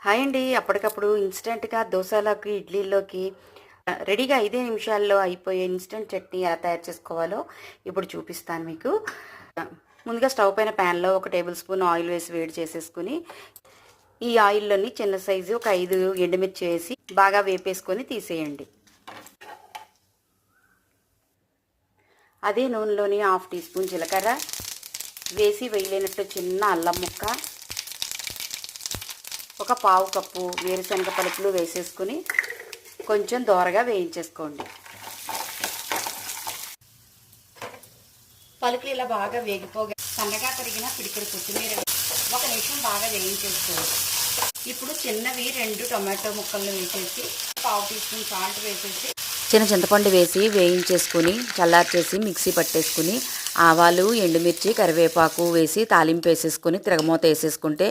Hi అండి. అప్పటికప్పుడు ఇన్‌స్టంట్‌గా దోసలోకి, ఇడ్లీలోకి రెడీగా 5 నిమిషాల్లో అయిపోయే ఇన్‌స్టంట్ చట్నీ ఎలా తయారు చేసుకోవాలో ఇప్పుడు చూపిస్తాను మీకు. ముందుగా స్టవ్ పైన ప్యాన్‌లో ఒక టేబుల్ స్పూన్ ఆయిల్ వేసి వేడి చేసేసుకొని, ఈ ఆయిల్‌లోని చిన్న సైజు ఒక 5 ఎండుమిర్చి వేసి బాగా వేపేసుకొని తీసేయండి. అదే నూనెలోని హాఫ్ టీ స్పూన్ జీలకర్ర వేసి వేయలేనట్లు చిన్న అల్లం ముక్క, ఒక పావు కప్పు వేరుశనగ పలుకులు వేసేసుకుని కొంచెం దోరగా వేయించేసుకోండి. పలుకులు ఇలా బాగా వేగిపోగా సన్నగా తరిగిన పిడికెడు కొత్తిమీర ఒక నిమిషం బాగా వేయించేసుకోండి. ఇప్పుడు చిన్నవి 2 టొమాటో ముక్కలను వేసేసి పావు టీ స్పూన్ సాల్ట్ వేసేసి చిన్న చింతపండు వేసి వేయించేసుకుని చల్లార్చేసి మిక్సీ పట్టేసుకుని ఆవాలు, ఎండుమిర్చి, కరివేపాకు వేసి తాలింపు వేసేసుకుని తిరగమూత వేసేసుకుంటే